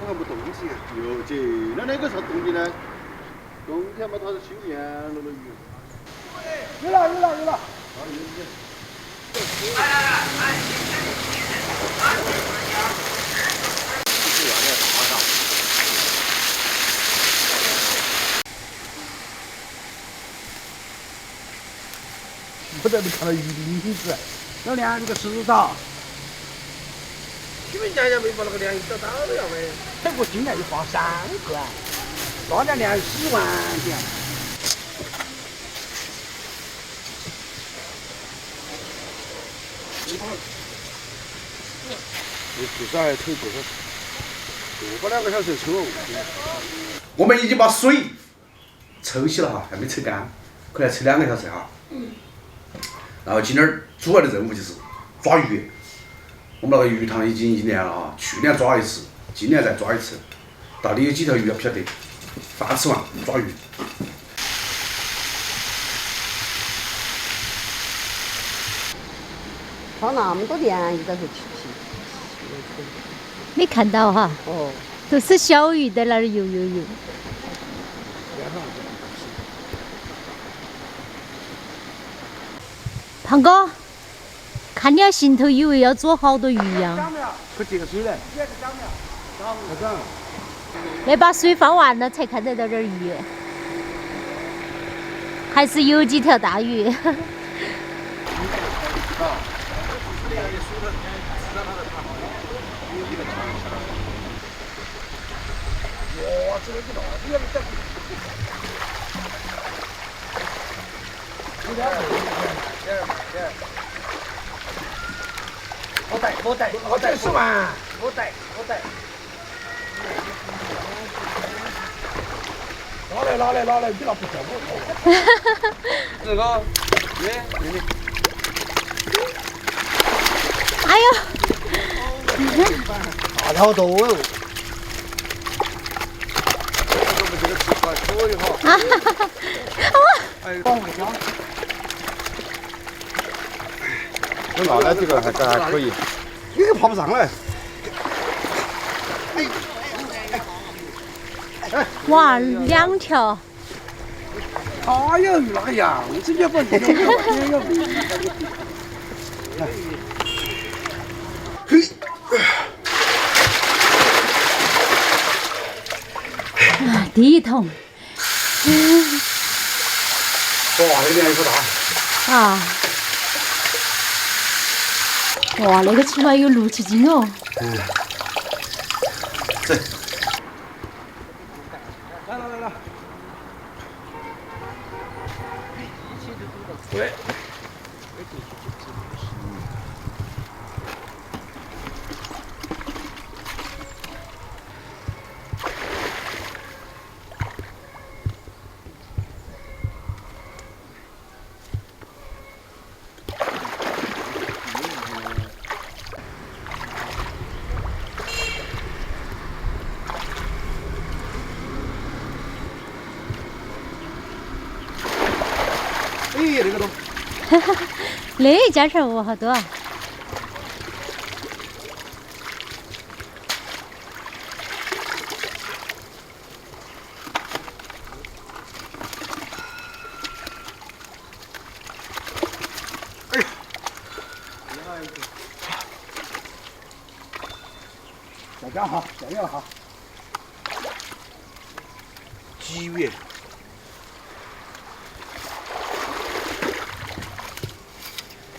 我看没动静啊，又进了那个啥动静呢？冬天嘛，它是休眠了的鱼。有了，有了，有了。我在这看到鱼的影子，老梁这个迟早。你们家没把那个梁找到了要没？我今年就放3块，大家梁10万点。至少还抽过2个小时抽。我们已经把水抽起了哈，还没抽干，可能要抽2个小时哈。然后今天主要的任务就是抓鱼。我们那个鱼塘已经1年了哈，去年抓一次，今年再抓一次，到底有几条鱼不晓得。饭吃完抓鱼。放那么多年，你在这吃。没看到哈？哦。都是小鱼在那儿游。胖哥，看你那行头，以为要捉好多鱼一样。快接个水来。那把水放完了才看得到点鱼，还是有几条大鱼。哇，这个大鱼了！我带10万，我带。拿来，你那不叫我。这个，妹。哎呦！大好多哦。这个吃法可以哈。哎，我拿来这个还可以。你个爬不上来。哇，2条。哎呀，那个样子也不一样。第一桶。哇，那边一个大。啊。哇，那个起码有6、7斤哦。走。来。对。那个都。那家钱哦，好多啊！哎呀！加油哈！鲫鱼。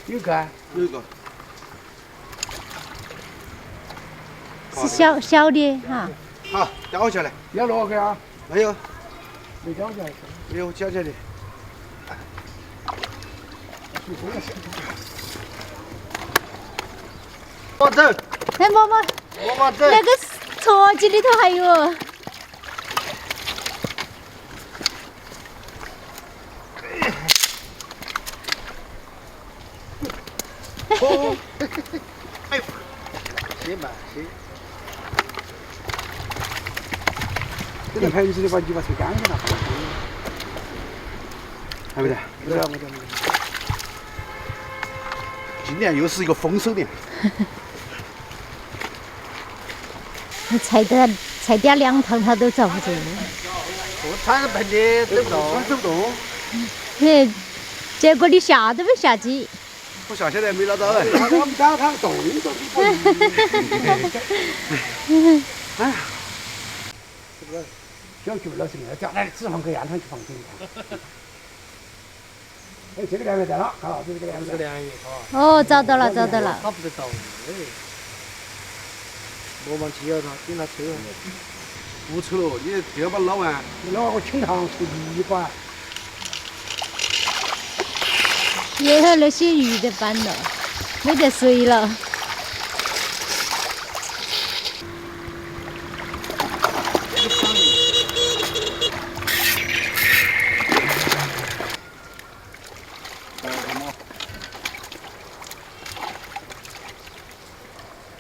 有个。有一个。是小的哈。好，叼下来。要6个啊？没有。没叼下来。没有捡起来的。我走。哎，妈妈。我走。那个撮箕里头还有。哦，哎呦，行吧，行。这个盆子的话，你把吹干给它。还没得？没得。今年又是一个丰收年。才点2趟他都遭不住。我铲个盆的走不动，走不动。结果你下都没下几。我下现在没拿到哎。我们家他动都不动。哎呀，这个小区老是那个叫来脂肪可以按上去放心一下。哎，这个两元在哪？看到这个两元。这个2元哦，找到了，找到了。他不得到哎。莫忘记要他给他抽。不抽了，你这要把它捞完。你捞完我请堂出一管。也有那些鱼的板了，没得水了。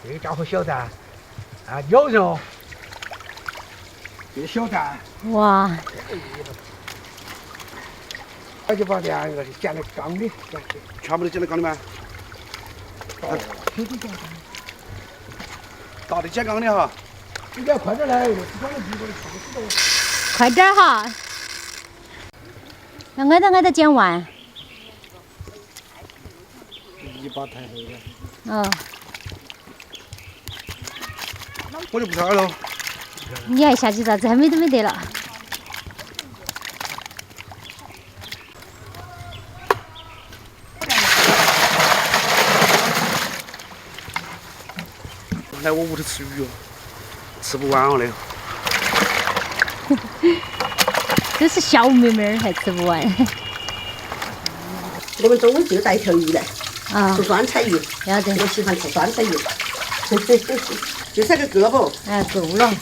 这家伙小蛋啊，有肉。这小蛋。哇！我就把2个捡在缸里，全部都捡在缸里吗？大的捡缸里哈。你要快点来，这光的地方的差不多。快点儿哈！要挨着捡完。一把太黑了。哦。我就不下了。你还下去咋子？还没得了。来我屋头吃鱼哦，吃不完哦那个。这是小妹妹儿还吃不完。我们中午就带一条鱼来，啊吃，酸菜鱼。要得。我喜欢吃酸菜鱼，就才个胳膊。哎，够了。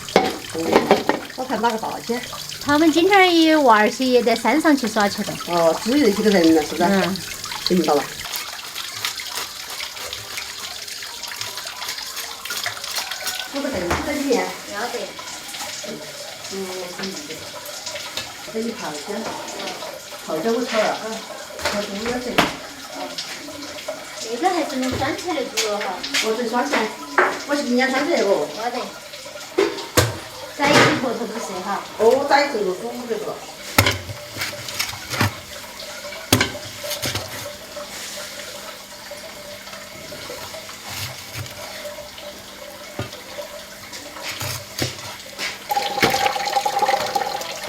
我看哪个大些？他们今天儿也娃儿些也在山上去耍去了。哦，只有这几个人了，是不是？嗯。听到了。煮个豆腐在里面。要得。等你泡些，泡些我炒了，炒猪肉馅。这个还是能酸菜的猪肉哈。我最酸菜，我是明年3岁哦。要得。在一起坨坨不是哈。哦，宰这个煮这个。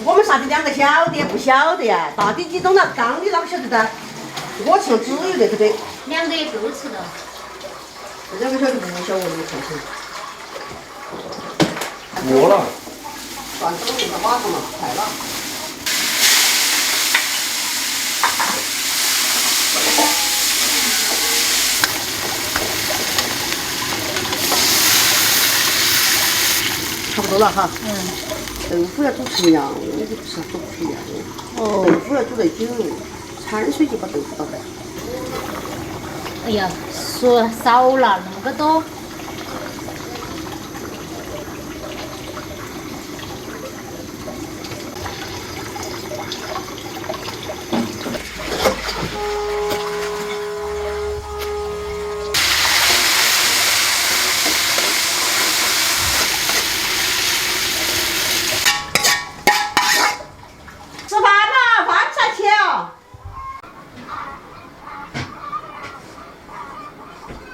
我们啥子2个晓得不晓得呀？大的几懂了，缸里哪个晓得的？我吃了只有那个的。 2个也够吃了。这2个晓得不晓得你看清。过了。饭都用到马上了，快了。差不多了哈。豆腐要煮出样，那个不是煮不出样。哦。豆腐要煮得久，掺水就把豆腐倒在。哎呀，说少了那么个多。吃饭了，饭才去哦。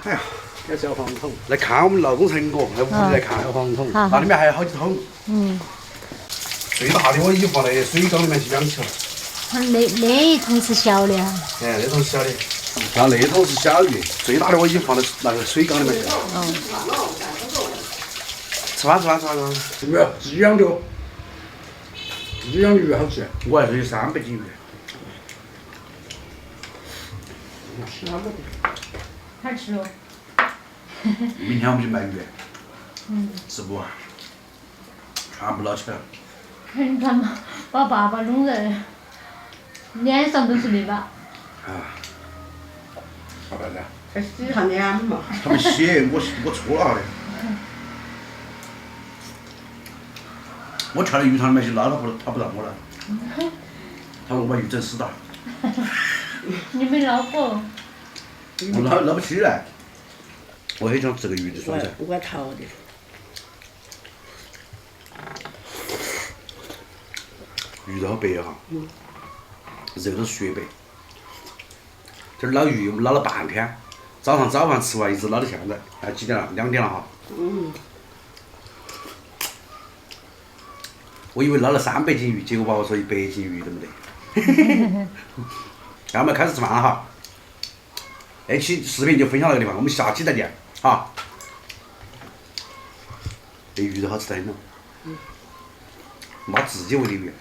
哎呀，要小黄桶，来看我们劳动成果，来屋里来看。小黄桶。好那里面还有好几桶。嗯。最大的我已经放在水缸里面去养起了。那一桶是小的哈。哎，那桶是小的，像那桶是小鱼，最大的我已经放在那个水缸里面去了。吃饭。没有自己养的，自己养的鱼好吃。我还是有300斤鱼。好吃哦。明天我们去卖鱼。吃不完，全部捞起来了。看他们把爸爸弄得脸上都是泥巴。啊。好办噻。还洗下脸嘛。他们写我搓了的。我跳到鱼塘里面去捞他不让我了。他说我把鱼整死了。你没捞过？我捞不起来。我很喜欢吃这个鱼的酸菜。不管炒的。鱼肉好白哈，肉都是雪白。这儿捞鱼我们捞了半天，早上早饭吃完一直捞到现在，几点了？2点了哈。我以为捞了300斤鱼，结果把我说100斤鱼都没得。那我们开始吃饭了哈。这期视频就分享到这个地方，我们下期再见，好。这鱼都好吃得很了，妈自己喂的鱼。